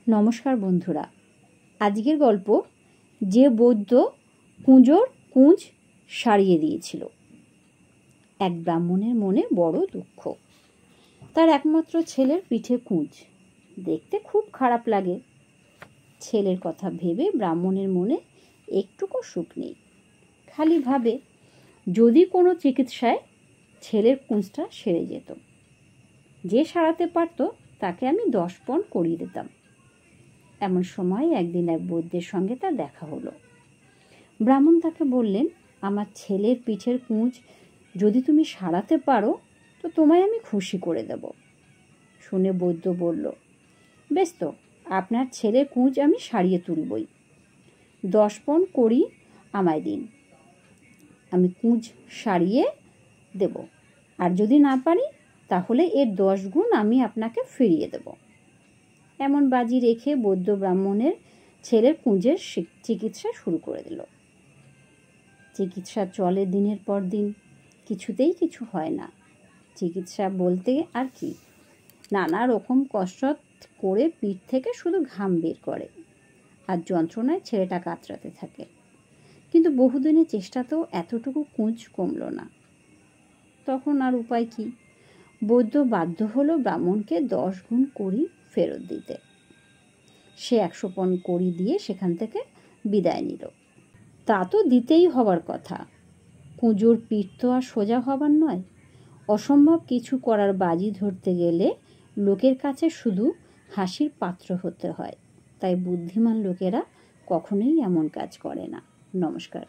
নমস্কার বন্ধুরা, আজকের গল্প যে বৈদ্য কুঁজোর কুঁজ সারিয়ে দিয়েছিল। এক ব্রাহ্মণের মনে বড় দুঃখ। তার একমাত্র ছেলের পিঠে কুঁজ, দেখতে খুব খারাপ লাগে। ছেলের কথা ভেবে ব্রাহ্মণের মনে একটুকু সুখ নেই। খালি ভাবে যদি কোনো চিকিৎসায় ছেলের কুঁজটা সেরে যেত। যে সারাতে পারত তাকে আমি 10 পণ করিয়ে দিতাম। এমন সময় একদিন এক বৈদ্যের সঙ্গে তার দেখা হলো। ব্রাহ্মণ তাকে বললেন, আমার ছেলের পিঠের কুঁজ যদি তুমি সারাতে পারো তো তোমায় আমি খুশি করে দেব। শুনে বৈদ্য বলল, বেশ তো, আপনার ছেলের কুঁজ আমি সারিয়ে তুলবই। 10 পণ করি আমায় দিন, আমি কুঁজ সারিয়ে দেব। আর যদি না পারি তাহলে এর 10 গুণ আমি আপনাকে ফিরিয়ে দেব। এমন বাজি রেখে বৈদ্য ব্রাহ্মণের ছেলের কুঁজের চিকিৎসা শুরু করে দিল। চিকিৎসা চলে দিনের পর দিন, কিছুতেই কিছু হয় না। চিকিৎসা বলতে আর কি, নানা রকম কসরত করে পিঠ থেকে শুধু ঘাম বের করে আর যন্ত্রণায় ছেলেটা কাতরাতে থাকে। কিন্তু বহুদিনের চেষ্টাতেও এতটুকু কুঁজ কমল না। তখন আর উপায় কি? বৈদ্য বাধ্য হলো ব্রাহ্মণকে 10 গুণ করি ফেরত দিতে। সে 100 পণ করি দিয়ে সেখান থেকে বিদায় নিল। তা তো দিতেই হবার কথা। কুঁজোর পিঠ তো আর সোজা হবার নয়। অসম্ভব কিছু করার বাজি ধরতে গেলে লোকের কাছে শুধু হাসির পাত্র হতে হয়। তাই বুদ্ধিমান লোকেরা কখনোই এমন কাজ করে না। নমস্কার।